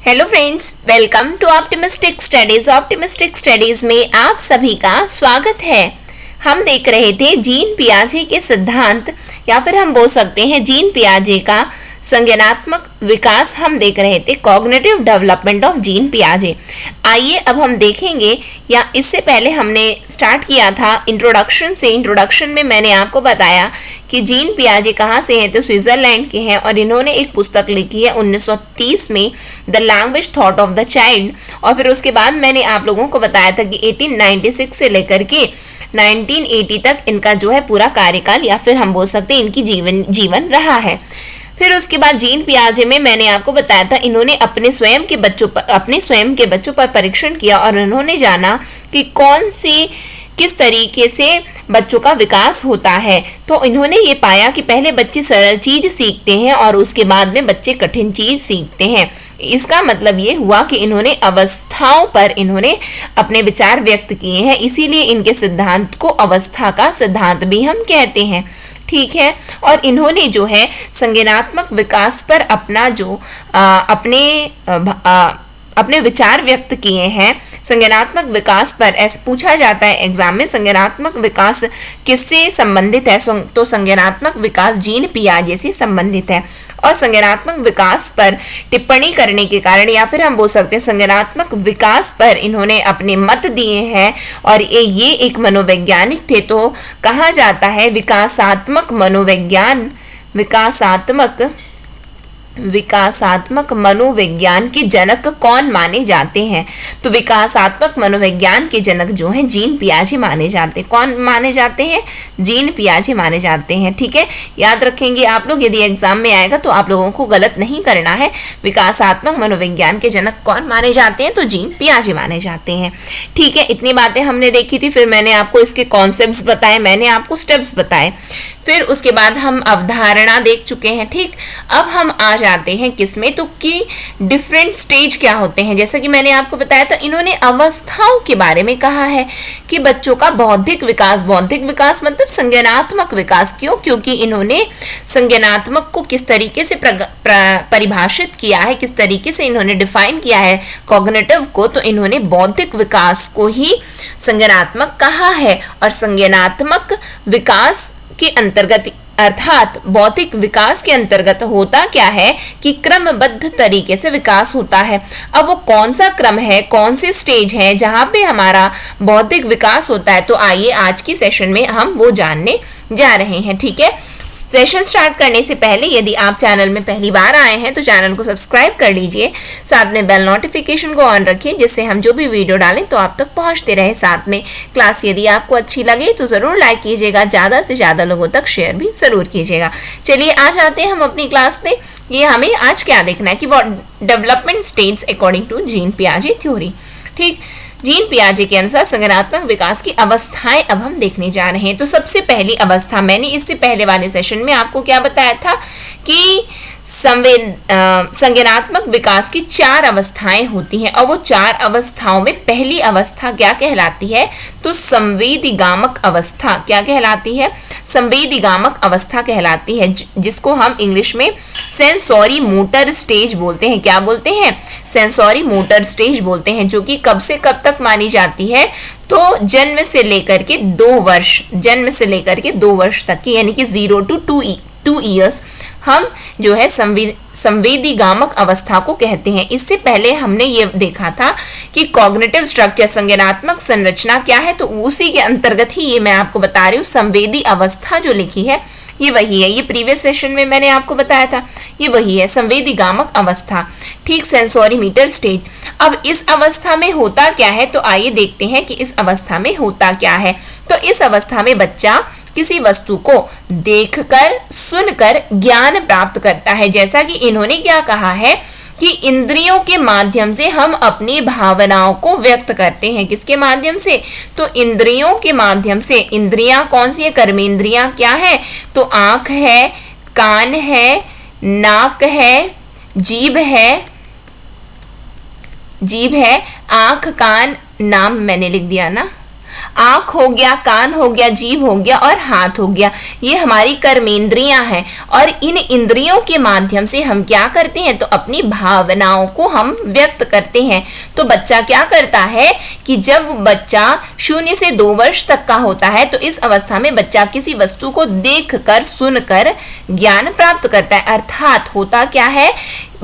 Hello friends, welcome to optimistic studies. Optimistic studies में आप सभी का स्वागत है। हम देख रहे थे जीन पियाजे के सिद्धांत या फिर हम बोल सकते हैं जीन पियाजे का संज्ञानात्मक विकास हम देख रहे थे, कॉग्निटिव डेवलपमेंट ऑफ जीन पियाजे। आइए अब हम देखेंगे, या इससे पहले हमने स्टार्ट किया था इंट्रोडक्शन से। इंट्रोडक्शन में मैंने आपको बताया कि जीन पियाजे कहाँ से हैं, तो स्विट्जरलैंड के हैं और इन्होंने एक पुस्तक लिखी है 1930 में, the language thought of the child. और फिर उसके बाद मैंने आप लोगों को बताया था कि 1896 से लेकर के 1980 तक इनका जो है पूरा कार्यकाल या फिर हम बोल सकते हैं इनकी जीवन रहा है। फिर उसके बाद जीन पियाजे में मैंने आपको बताया था इन्होंने अपने स्वयं के बच्चों पर परीक्षण किया और उन्होंने जाना कि किस तरीके से बच्चों का विकास होता है। तो इन्होंने ये पाया कि पहले बच्चे सरल चीज सीखते हैं और उसके बाद में बच्चे कठिन चीज सीखते हैं। इसका मतलब ये हुआ कि इन्होंने अवस्थाओं पर इन्होंने अपने विचार व्यक्त किए हैं, इसीलिए इनके सिद्धांत को अवस्था का सिद्धांत भी हम कहते हैं। ठीक है। और इन्होंने जो है संज्ञानात्मक विकास पर अपने विचार व्यक्त किए हैं। संज्ञानात्मक विकास पर ऐसे पूछा जाता है एग्जाम में, संज्ञानात्मक विकास किससे संबंधित है, तो संज्ञानात्मक विकास जीन पियाजे से संबंधित है। और संज्ञानात्मक विकास पर टिप्पणी करने के कारण या फिर हम बोल सकते हैं संज्ञानात्मक विकास पर इन्होंने अपने मत दिए हैं और ये एक मनोवैज्ञानिक थे। तो कहा जाता है विकासात्मक मनोविज्ञान के जनक कौन माने जाते हैं, तो विकासात्मक मनोविज्ञान के जनक जो हैं जीन पियाजे माने जाते हैं। कौन माने जाते हैं? जीन पियाजे माने जाते हैं। ठीक है, याद रखेंगे आप लोग, यदि एग्जाम में आएगा तो आप लोगों को गलत नहीं करना है। विकासात्मक मनोविज्ञान के जनक कौन माने जाते हैं, तो जीन पियाजे माने जाते हैं। ठीक है, इतनी बातें हमने देखी थी। फिर मैंने आपको इसके कॉन्सेप्ट्स बताए, मैंने आपको स्टेप्स बताए। फिर उसके बाद हम अवधारणा देख चुके हैं। ठीक, अब हम आ जाते हैं किसमें, तो कि डिफरेंट स्टेज क्या होते हैं। जैसा कि मैंने आपको बताया था, इन्होंने अवस्थाओं के बारे में कहा है कि बच्चों का बौद्धिक विकास मतलब संज्ञानात्मक विकास। क्यों? क्योंकि इन्होंने संज्ञानात्मक को किस तरीके से परिभाषित किया है, किस तरीके से इन्होंने डिफाइन किया है कॉग्निटिव को, तो इन्होंने बौद्धिक विकास को ही संज्ञानात्मक कहा है। और संज्ञानात्मक विकास के अंतर्गत अर्थात बौद्धिक विकास के अंतर्गत होता क्या है कि क्रमबद्ध तरीके से विकास होता है। अब वो कौन सा क्रम है, कौन से स्टेज है जहां पे हमारा बौद्धिक विकास होता है, तो आइए आज की सेशन में हम वो जानने जा रहे हैं। ठीक है, सेशन स्टार्ट करने से पहले यदि आप चैनल में पहली बार आए हैं तो चैनल को सब्सक्राइब कर लीजिए, साथ में बेल नोटिफिकेशन को ऑन रखिए जिससे हम जो भी वीडियो डालें तो आप तक पहुंचते रहे। साथ में क्लास यदि आपको अच्छी लगे तो ज़रूर लाइक कीजिएगा, ज़्यादा से ज़्यादा लोगों तक शेयर भी ज़रूर कीजिएगा। चलिए आ जाते हैं हम अपनी क्लास में। ये हमें आज क्या देखना है कि what development stage according to Jean पियाजे थ्योरी। ठीक, जीन पियाजे के अनुसार संज्ञानात्मक विकास की अवस्थाएं अब हम देखने जा रहे हैं। तो सबसे पहली अवस्था, मैंने इससे पहले वाले सेशन में आपको क्या बताया था कि संज्ञानात्मक विकास की 4 अवस्थाएं होती हैं और वो 4 अवस्थाओं में पहली अवस्था क्या कहलाती है, तो संवेदीगामक अवस्था। क्या कहलाती है? संवेदीगामक अवस्था कहलाती है, जिसको हम इंग्लिश में सेंसोरी मोटर स्टेज बोलते हैं। क्या बोलते हैं? सेंसोरी मोटर स्टेज बोलते हैं, जो कि कब से कब तक मानी जाती है, तो जन्म से लेकर के 2 वर्ष तक की, यानी कि 0 to 2 ईयर्स हम जो है संवेदीगामक अवस्था को कहते हैं। इससे पहले हमने ये देखा था कि कॉग्निटिव स्ट्रक्चर, संज्ञानात्मक संरचना क्या है, तो उसी के अंतर्गत ही ये मैं आपको बता रही हूँ। संवेदी अवस्था जो लिखी है ये वही है, ये प्रीवियस सेशन में मैंने आपको बताया था, ये वही है संवेदीगामक अवस्था। ठीक, सेंसोरी मीटर स्टेज। अब इस अवस्था में होता क्या है, तो आइए देखते हैं कि इस अवस्था में होता क्या है। तो इस अवस्था में बच्चा किसी वस्तु को देखकर, सुनकर ज्ञान प्राप्त करता है। जैसा कि इन्होंने क्या कहा है कि इंद्रियों के माध्यम से हम अपनी भावनाओं को व्यक्त करते हैं। किसके माध्यम से? तो इंद्रियों के माध्यम से। इंद्रियां कौन सी है? कर्मेंद्रियां क्या है? तो आंख है, कान है, नाक है, जीभ है, आंख, कान, नाम मैंने लिख दिया ना, आंख हो गया, कान हो गया, जीभ हो गया और हाथ हो गया, ये हमारी कर्मेंद्रियां हैं। और इन इंद्रियों के माध्यम से हम क्या करते हैं, तो अपनी भावनाओं को हम व्यक्त करते हैं। तो बच्चा क्या करता है कि जब बच्चा 0 से 2 वर्ष तक का होता है तो इस अवस्था में बच्चा किसी वस्तु को देखकर, सुनकर ज्ञान प्राप्त करता है। अर्थात होता क्या है,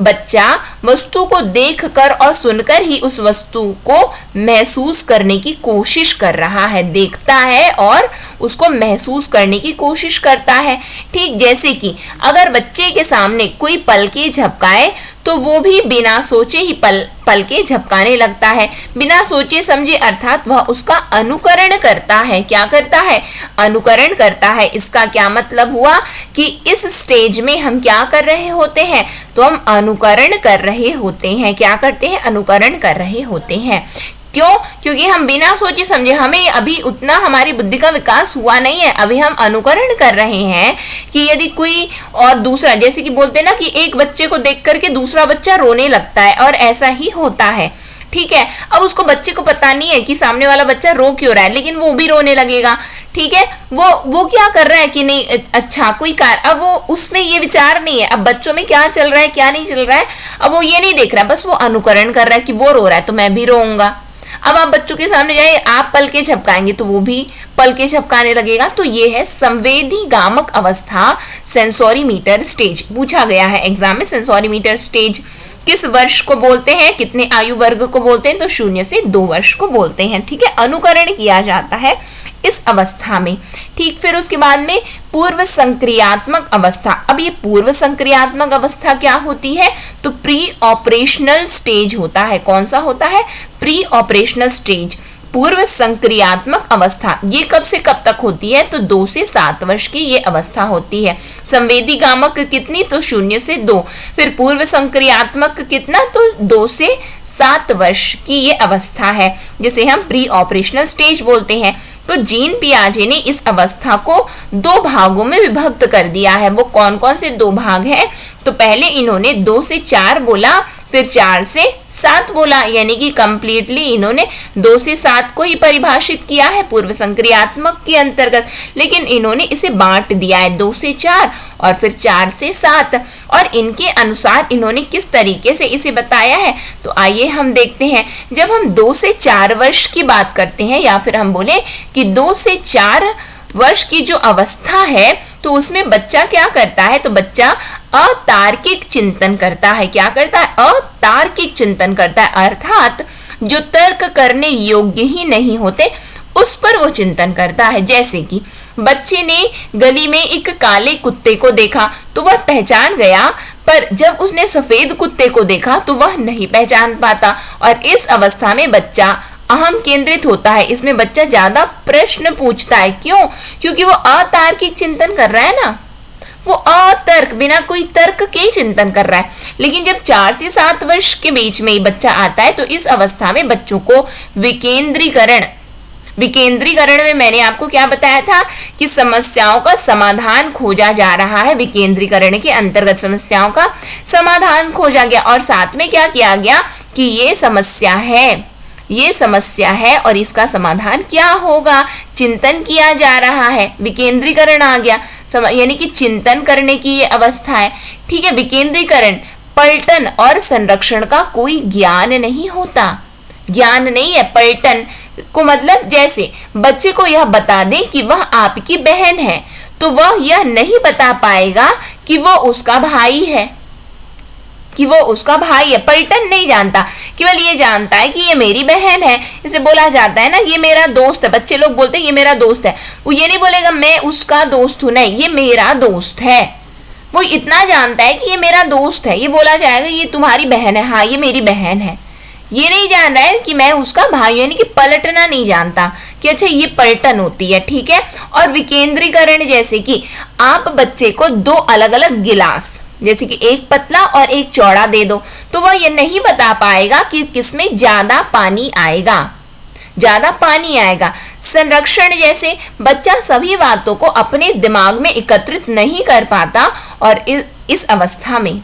बच्चा वस्तु को देखकर और सुनकर ही उस वस्तु को महसूस करने की कोशिश कर रहा है, देखता है और उसको महसूस करने की कोशिश करता है। ठीक जैसे कि अगर बच्चे के सामने कोई पलके झपकाए तो वो भी बिना सोचे ही पलके झपकाने लगता है, बिना सोचे समझे, अर्थात वह उसका अनुकरण करता है। क्या करता है, अनुकरण करता है। इसका क्या मतलब हुआ कि इस स्टेज में हम क्या कर रहे होते हैं, तो हम अनुकरण कर रहे होते हैं। क्या करते हैं, अनुकरण कर रहे होते हैं। क्यों, क्योंकि हम बिना सोचे समझे, हमें अभी उतना हमारी बुद्धि का विकास हुआ नहीं है, अभी हम अनुकरण कर रहे हैं कि यदि कोई और दूसरा, जैसे कि बोलते हैं ना कि एक बच्चे को देख करके दूसरा बच्चा रोने लगता है, और ऐसा ही होता है। ठीक है, अब उसको बच्चे को पता नहीं है कि सामने वाला बच्चा रो क्यों रहा है, लेकिन वो भी रोने लगेगा। ठीक है, वो क्या कर रहा है कि नहीं, अच्छा कोई अब वो उसमें ये विचार नहीं है, अब बच्चों में क्या चल रहा है क्या नहीं चल रहा है, अब वो ये नहीं देख रहा, बस वो अनुकरण कर रहा है कि वो रो रहा है तो मैं भी रोऊंगा। अब आप बच्चों के सामने जाए, आप पलके झपकाएंगे तो वो भी पलके झपकाने लगेगा। तो ये है संवेदी गामक अवस्था, सेंसोरीमीटर स्टेज। पूछा गया है एग्जाम में, सेंसोरीमीटर स्टेज किस वर्ष को बोलते हैं, कितने आयु वर्ग को बोलते हैं, तो 0 से 2 वर्ष को बोलते हैं। ठीक है, अनुकरण किया जाता है इस अवस्था में। ठीक, फिर उसके बाद में पूर्व संक्रियात्मक अवस्था। अब ये पूर्व संक्रियात्मक अवस्था क्या होती है, तो प्री ऑपरेशनल स्टेज होता है। कौन सा होता है, प्री ऑपरेशनल स्टेज, पूर्व संक्रियात्मक अवस्था। ये कब से कब तक होती है, तो 2 से 7 वर्ष की ये अवस्था होती है। संवेदी गामक कितनी, तो 0 से 2। फिर पूर्व संक्रियात्मक कितना, तो 2 से 7 वर्ष की ये अवस्था है, जिसे हम प्री ऑपरेशनल स्टेज बोलते हैं। तो जीन पियाजे ने इस अवस्था को 2 भागों में विभक्त कर दिया है। वो कौन कौन से 2 भाग हैं, तो पहले इन्होंने 2 से 4 बोला, फिर 4 से 7 बोला, यानी कि कंप्लीटली इन्होंने 2 से 7 को ही परिभाषित किया है पूर्व संक्रियात्मक के अंतर्गत, लेकिन इन्होंने इसे बांट दिया है 2 से 4 और फिर 4 से 7, और इनके अनुसार इन्होंने किस तरीके से इसे बताया है, तो आइए हम देखते हैं। जब हम 2 से 4 वर्ष की बात करते हैं, या फिर हम बोले कि 2 से 4 वर्ष की जो अवस्था है, तो उसमें बच्चा क्या करता है, तो बच्चा अतार्किक चिंतन करता है। क्या करता है, अतार्किक चिंतन करता है, अर्थात जो तर्क करने योग्य ही नहीं होते उस पर वो चिंतन करता है। जैसे कि बच्चे ने गली में एक काले कुत्ते को देखा तो वह पहचान गया, पर जब उसने सफेद कुत्ते को देखा तो वह नहीं पहचान पाता। और इस अवस्था में बच्चा अहम केंद्रित होता है, इसमें बच्चा ज्यादा प्रश्न पूछता है। क्यों, क्योंकि वो अतार्किक चिंतन कर रहा है ना, वो अतर्क, बिना कोई तर्क के चिंतन कर रहा है। लेकिन जब 4 से 7 वर्ष के बीच में बच्चा आता है तो इस अवस्था में बच्चों को विकेंद्रीकरण में मैंने आपको क्या बताया था कि समस्याओं का समाधान खोजा जा रहा है। विकेंद्रीकरण के अंतर्गत समस्याओं का समाधान खोजा गया, और साथ में क्या किया गया कि ये समस्या है और इसका समाधान क्या होगा, चिंतन किया जा रहा है। विकेंद्रीकरण आ गया, यानी कि चिंतन करने की ये अवस्था है। ठीक है, विकेंद्रीकरण, पलटन और संरक्षण का कोई ज्ञान नहीं होता, ज्ञान नहीं है। पलटन को मतलब जैसे बच्चे को यह बता दें कि वह आपकी बहन है, तो वह यह नहीं बता पाएगा कि वो उसका भाई है, पलटन नहीं जानता, केवल ये जानता है कि ये मेरी बहन है। इसे बोला जाता है ना, ये मेरा दोस्त है, बच्चे लोग बोलते हैं ये मेरा दोस्त है, वो ये नहीं बोलेगा मैं उसका दोस्त हूं, नहीं, ये मेरा दोस्त है। वो इतना जानता है कि ये मेरा दोस्त है, ये बोला जाएगा ये तुम्हारी बहन है, हाँ ये मेरी बहन है। ये नहीं जान रहा है कि मैं उसका भाई, यानी कि पलटना नहीं जानता कि अच्छा ये पलटन होती है। ठीक है, और विकेंद्रीकरण जैसे कि आप बच्चे को 2 अलग अलग गिलास, जैसे कि एक पतला और एक चौड़ा दे दो, तो वह ये नहीं बता पाएगा कि किसमें ज्यादा पानी आएगा। संरक्षण जैसे बच्चा सभी बातों को अपने दिमाग में एकत्रित नहीं कर पाता, और इस अवस्था में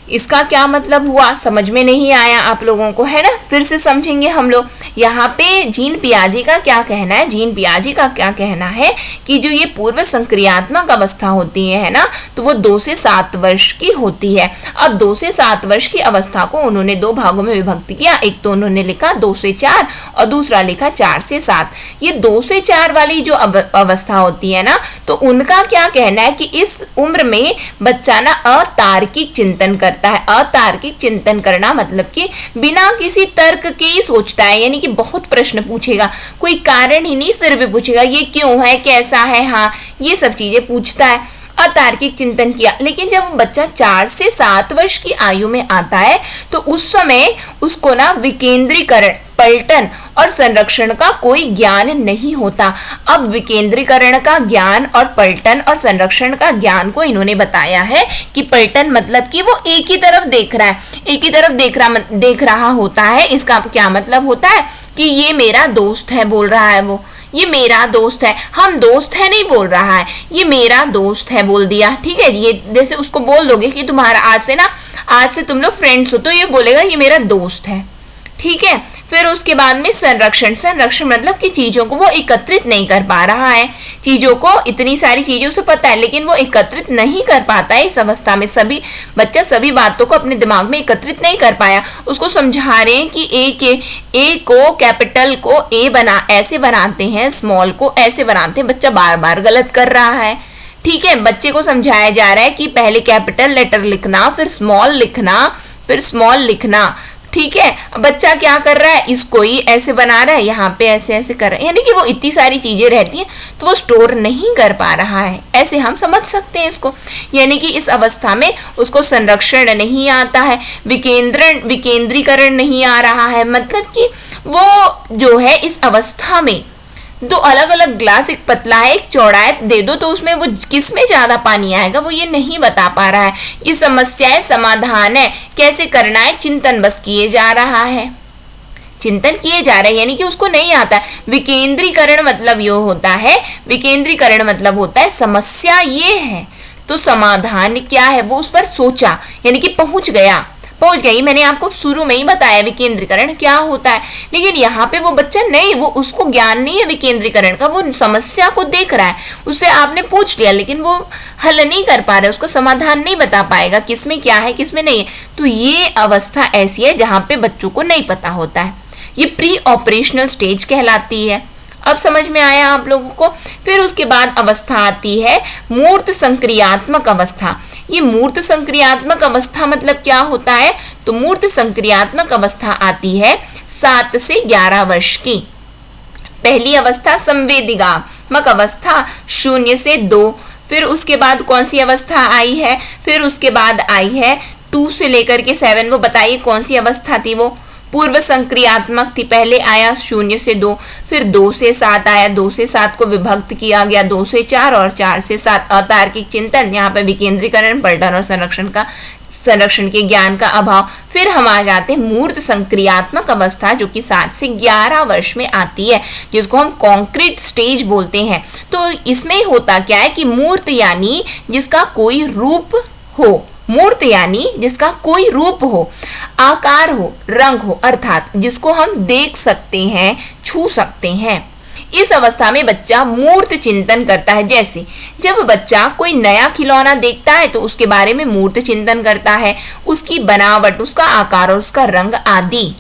इसका क्या मतलब हुआ, समझ में नहीं आया आप लोगों को, है ना। फिर से समझेंगे हम लोग। यहाँ पे जीन पियाजे का क्या कहना है, जीन पियाजे का क्या कहना है कि जो ये पूर्व संक्रियात्मक अवस्था होती है ना, तो वो 2 से 7 वर्ष की होती है। अब 2 से 7 वर्ष की अवस्था को उन्होंने 2 भागों में विभक्त किया। एक तो उन्होंने लिखा 2 से 4 और दूसरा लिखा 4 से 7। ये 2 से 4 वाली जो अवस्था होती है ना, तो उनका क्या कहना है कि इस उम्र में बच्चा ना अतार्किक चिंतन करता है। अतार्किक चिंतन करना मतलब कि बिना किसी तर्क के ही सोचता है, यानी कि बहुत प्रश्न पूछेगा, कोई कारण ही नहीं फिर भी पूछेगा, ये क्यों है, कैसा है, हाँ, ये सब चीजें पूछता है। अतार्किक चिंतन किया। लेकिन जब बच्चा 4 से 7 वर्ष की आयु में आता है तो उस समय उसको ना विकेंद्रीकरण, पलटन और संरक्षण का कोई ज्ञान नहीं होता। अब विकेंद्रीकरण का ज्ञान और पलटन और संरक्षण का ज्ञान को इन्होंने बताया है कि पलटन मतलब कि वो एक ही तरफ देख रहा है, एक ही तरफ देख रहा होता है। इसका क्या मतलब होता है कि ये मेरा दोस्त है बोल रहा है, वो ये मेरा दोस्त है, हम दोस्त है नहीं बोल रहा है, ये मेरा दोस्त है बोल दिया, ठीक है। ये जैसे उसको बोल दोगे कि तुम्हारा आज से तुम लोग फ्रेंड्स हो, तो ये बोलेगा ये मेरा दोस्त है, ठीक है। फिर उसके बाद में संरक्षण, संरक्षण मतलब कि चीजों को वो एकत्रित नहीं कर पा रहा है, चीजों को, इतनी सारी चीजों से पता है लेकिन वो एकत्रित नहीं कर पाता है। इस अवस्था में बच्चा सभी बातों को अपने दिमाग में एकत्रित नहीं कर पाया। उसको समझा रहे हैं कि ए को, कैपिटल को ए ऐसे बनाते हैं, स्मॉल को ऐसे बनाते हैं, बच्चा बार बार गलत कर रहा है, ठीक है। बच्चे को समझाया जा रहा है कि पहले कैपिटल लेटर लिखना, फिर स्मॉल लिखना, फिर स्मॉल लिखना, ठीक है। बच्चा क्या कर रहा है, इसको ही ऐसे बना रहा है, यहाँ पे ऐसे ऐसे कर रहा है, यानी कि वो इतनी सारी चीजें रहती हैं तो वो स्टोर नहीं कर पा रहा है, ऐसे हम समझ सकते हैं इसको। यानी कि इस अवस्था में उसको संरक्षण नहीं आता है, विकेंद्रीकरण नहीं आ रहा है, मतलब कि वो जो है इस अवस्था में 2 अलग अलग ग्लास, एक पतला है एक चौड़ा है, दे दो तो उसमें वो किस में ज्यादा पानी आएगा वो ये नहीं बता पा रहा है। ये समस्या है, समाधान है, कैसे करना है, चिंतन बस किए जा रहा है, चिंतन किए जा रहे हैं, यानी कि उसको नहीं आता। विकेंद्रीकरण मतलब ये होता है, विकेंद्रीकरण मतलब होता है समस्या ये है तो समाधान क्या है वो उस पर सोचा, यानी कि पहुंच गई। मैंने आपको शुरू में ही बताया विकेंद्रीकरण क्या होता है, लेकिन यहाँ पे वो बच्चा नहीं, वो उसको ज्ञान नहीं है विकेंद्रीकरण का, वो समस्या को देख रहा है, उससे आपने पूछ लिया लेकिन वो हल नहीं कर पा रहा है, उसको समाधान नहीं बता पाएगा किसमें क्या है किसमें नहीं है। तो ये अवस्था ऐसी है जहाँ पे बच्चों को नहीं पता होता है, ये प्री ऑपरेशनल स्टेज कहलाती है। अब समझ में आया आप लोगों को। फिर उसके बाद अवस्था आती है मूर्त संक्रियात्मक अवस्था। ये मूर्त संक्रियात्मक अवस्था मतलब क्या होता है, तो मूर्त संक्रियात्मक अवस्था आती है 7 से 11 वर्ष की। पहली अवस्था संवेदिगात्मक अवस्था 0 से 2। फिर उसके बाद कौन सी अवस्था आई है, फिर उसके बाद आई है 2 से लेकर के 7। वो बताइए कौन सी अवस्था थी, वो पूर्व संक्रियात्मक थी। पहले आया 0 से 2, फिर 2 से 7 आया, 2 से 7 को विभक्त किया गया 2 से 4 और 4 से 7। अतार्किक चिंतन, यहाँ पे विकेंद्रीकरण, पलटन और संरक्षण के ज्ञान का अभाव। फिर हम आ जाते हैं मूर्त संक्रियात्मक अवस्था जो कि 7 से 11 वर्ष में आती है, जिसको हम कॉन्क्रीट स्टेज बोलते हैं। तो इसमें होता क्या है कि मूर्त यानी जिसका कोई रूप हो, मूर्त यानी जिसका कोई रूप हो, आकार हो, रंग हो, अर्थात जिसको हम देख सकते हैं, छू सकते हैं। इस अवस्था में बच्चा मूर्त चिंतन करता है। जैसे जब बच्चा कोई नया खिलौना देखता है तो उसके बारे में मूर्त चिंतन करता है, उसकी बनावट, उसका आकार और उसका रंग आदि।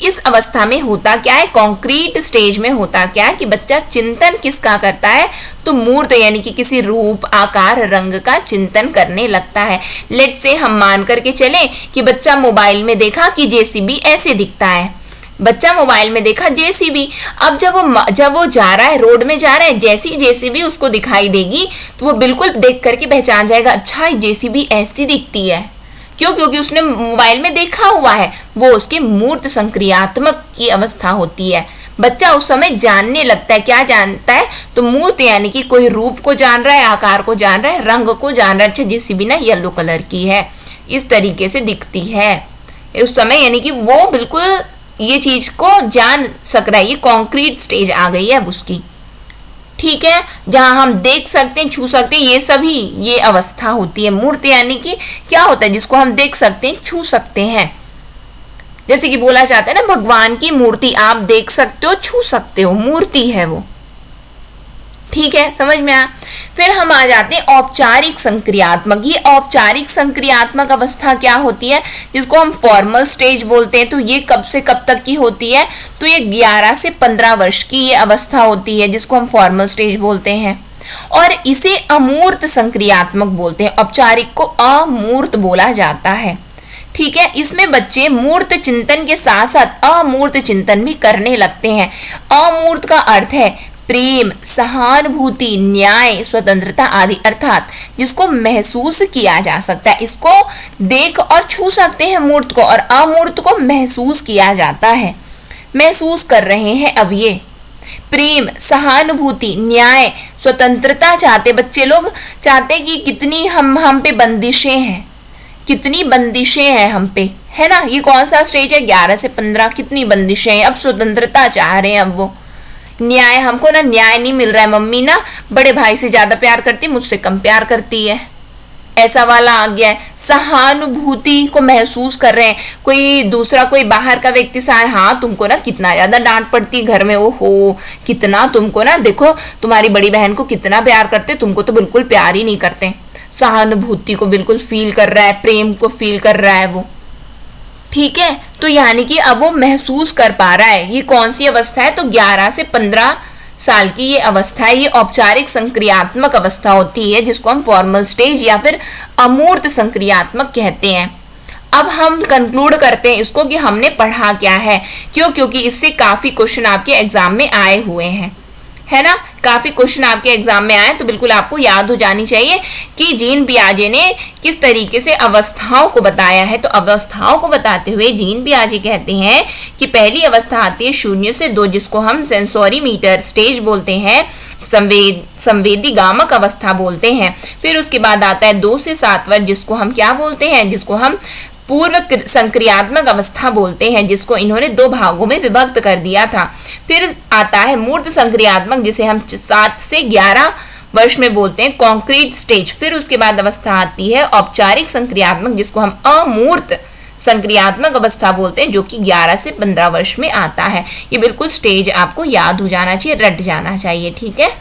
इस अवस्था में होता क्या है, कॉन्क्रीट स्टेज में होता क्या है कि बच्चा चिंतन किसका करता है, तो मूर्त यानी कि किसी रूप, आकार, रंग का चिंतन करने लगता है। लेट से हम मान करके चले कि बच्चा मोबाइल में देखा कि जेसीबी ऐसे दिखता है, बच्चा मोबाइल में देखा जेसीबी। अब जब वो जा रहा है, रोड में जा रहा है, जैसी जेसीबी उसको दिखाई देगी तो वो बिल्कुल देख करके पहचान जाएगा, अच्छा जेसीबी ऐसी दिखती है। क्यों? क्योंकि उसने मोबाइल में देखा हुआ है। वो उसके मूर्त संक्रियात्मक की अवस्था होती है। बच्चा उस समय जानने लगता है। क्या जानता है? तो मूर्त यानी कि कोई रूप को जान रहा है, आकार को जान रहा है, रंग को जान रहा है। अच्छा जेसीबी ना येलो कलर की है, इस तरीके से दिखती है उस समय, यानी कि वो बिल्कुल ये चीज को जान सक रहा है। ये कॉन्क्रीट स्टेज आ गई है अब उसकी। ठीक है, जहां हम देख सकते हैं, छू सकते हैं, ये सभी ये अवस्था होती है मूर्त, यानी कि क्या होता है जिसको हम देख सकते हैं, छू सकते हैं। जैसे कि बोला जाता है ना, भगवान की मूर्ति आप देख सकते हो, छू सकते हो, मूर्ति है वो। ठीक है, समझ में आया। फिर हम आ जाते हैं औपचारिक संक्रियात्मक। ये औपचारिक संक्रियात्मक अवस्था क्या होती है, जिसको हम फॉर्मल स्टेज बोलते हैं। तो ये कब से कब तक की होती है, तो ये 11 से 15 वर्ष की ये अवस्था होती है, जिसको हम फॉर्मल स्टेज बोलते हैं। और इसे अमूर्त संक्रियात्मक बोलते हैं। औपचारिक को अमूर्त बोला जाता है। ठीक है, इसमें बच्चे मूर्त चिंतन के साथ साथ अमूर्त चिंतन भी करने लगते हैं। अमूर्त का अर्थ है प्रेम, सहानुभूति, न्याय, स्वतंत्रता आदि, अर्थात जिसको महसूस किया जा सकता है। इसको देख और छू सकते हैं मूर्त को, और अमूर्त को महसूस किया जाता है। महसूस कर रहे हैं अब ये प्रेम, सहानुभूति, न्याय, स्वतंत्रता चाहते बच्चे लोग, चाहते कि कितनी हम पे बंदिशें हैं, कितनी बंदिशें हैं हम पे, है ना। ये कौन सा स्टेज है, 11 से 15, कितनी बंदिशें हैं। अब स्वतंत्रता चाह रहे हैं अब वो। न्याय, हमको ना न्याय नहीं मिल रहा है, मम्मी ना बड़े भाई से ज्यादा प्यार करती है, मुझसे कम प्यार करती है, ऐसा वाला आ गया है। सहानुभूति को महसूस कर रहे हैं, कोई दूसरा, कोई बाहर का व्यक्ति सा, हाँ तुमको ना कितना ज्यादा डांट पड़ती घर में, ओहो कितना तुमको ना, देखो तुम्हारी बड़ी बहन को कितना प्यार करते, तुमको तो बिल्कुल प्यार ही नहीं करते। सहानुभूति को बिल्कुल फील कर रहा है, प्रेम को फील कर रहा है वो। ठीक है, तो यानी कि अब वो महसूस कर पा रहा है। ये कौन सी अवस्था है, तो 11 से 15 साल की ये अवस्था है। ये औपचारिक संक्रियात्मक अवस्था होती है, जिसको हम फॉर्मल स्टेज या फिर अमूर्त संक्रियात्मक कहते हैं। अब हम कंक्लूड करते हैं इसको कि हमने पढ़ा क्या है। क्यों, क्योंकि इससे काफी क्वेश्चन आपके एग्जाम में आए हुए हैं, है ना। काफी क्वेश्चन आपके एग्जाम में आए, तो बिल्कुल आपको याद हो जानी चाहिए कि जीन पियाजे ने किस तरीके से अवस्थाओं को बताया है। तो अवस्थाओं को बताते हुए जीन पियाजे कहते हैं कि पहली अवस्था आती है 0 से 2, जिसको हम सेंसोरी मीटर स्टेज बोलते हैं, संवेदी गामक अवस्था बोलते हैं। फिर उसके बाद आता है 2 से 7 वर्ष, जिसको हम क्या बोलते हैं, जिसको हम पूर्व संक्रियात्मक अवस्था बोलते हैं, जिसको इन्होंने 2 भागों में विभक्त कर दिया था। फिर आता है मूर्त संक्रियात्मक, जिसे हम 7 से 11 वर्ष में बोलते हैं, कॉन्क्रीट स्टेज। फिर उसके बाद अवस्था आती है औपचारिक संक्रियात्मक, जिसको हम अमूर्त संक्रियात्मक अवस्था बोलते हैं, जो कि 11 से 15 वर्ष में आता है। ये बिल्कुल स्टेज आपको याद हो जाना चाहिए, रट जाना चाहिए। ठीक है,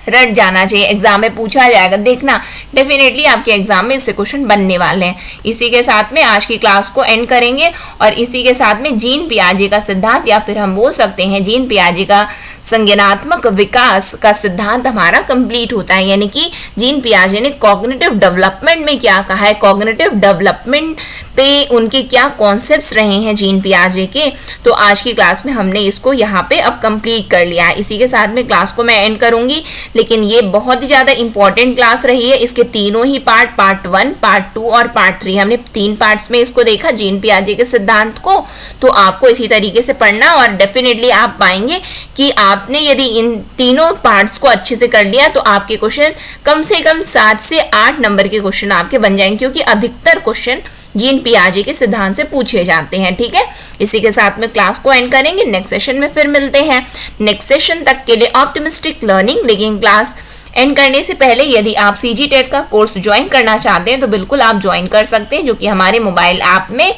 रट जाना चाहिए, एग्जाम में पूछा जाएगा, देखना डेफिनेटली आपके एग्जाम में इससे क्वेश्चन बनने वाले हैं। इसी के साथ में आज की क्लास को एंड करेंगे, और इसी के साथ में जीन पियाजे का सिद्धांत, या फिर हम बोल सकते हैं जीन पियाजे का संज्ञानात्मक विकास का सिद्धांत हमारा कंप्लीट होता है। यानी कि जीन पियाजे ने कॉग्निटिव डेवलपमेंट में क्या कहा है, कॉग्निटिव डेवलपमेंट पे उनके क्या कॉन्सेप्ट्स रहे हैं जीन पियाजे के, तो आज की क्लास में हमने इसको यहाँ पे अब कंप्लीट कर लिया है। इसी के साथ में क्लास को मैं एंड करूंगी, लेकिन ये बहुत ही ज्यादा इंपॉर्टेंट क्लास रही है। इसके तीनों ही पार्ट 1, पार्ट 2 और पार्ट 3, हमने 3 पार्ट्स में इसको देखा जीन पियाजे के सिद्धांत को। तो आपको इसी तरीके से पढ़ना, और डेफिनेटली आप पाएंगे कि आपने यदि इन तीनों पार्ट्स को अच्छे से कर लिया, तो आपके क्वेश्चन कम से कम 7 से 8 नंबर के क्वेश्चन आपके बन जाएंगे, क्योंकि अधिकतर क्वेश्चन जीन पियाजे के सिद्धांत से पूछे जाते हैं। ठीक है, इसी के साथ में क्लास को एंड करेंगे, नेक्स्ट सेशन में फिर मिलते हैं। नेक्स्ट सेशन तक के लिए ऑप्टिमिस्टिक लर्निंग। लेकिन क्लास एंड करने से पहले यदि आप सीजी टेट का कोर्स ज्वाइन करना चाहते हैं, तो बिल्कुल आप ज्वाइन कर सकते हैं, जो कि हमारे मोबाइल ऐप में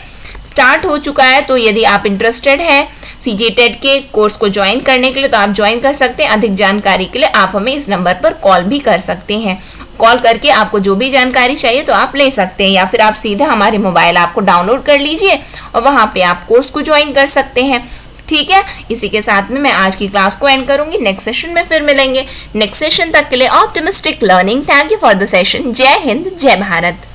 स्टार्ट हो चुका है। तो यदि आप इंटरेस्टेड हैं सीजी टेट के कोर्स को ज्वाइन करने के लिए, तो आप ज्वाइन कर सकते हैं। अधिक जानकारी के लिए आप हमें इस नंबर पर कॉल भी कर सकते हैं। कॉल करके आपको जो भी जानकारी चाहिए तो आप ले सकते हैं, या फिर आप सीधे हमारे मोबाइल ऐप को डाउनलोड कर लीजिए और वहां पे आप कोर्स को ज्वाइन कर सकते हैं। ठीक है, इसी के साथ में मैं आज की क्लास को एंड करूंगी, नेक्स्ट सेशन में फिर मिलेंगे। नेक्स्ट सेशन तक के लिए optimistic learning. Thank you for the session. जय हिंद, जय भारत।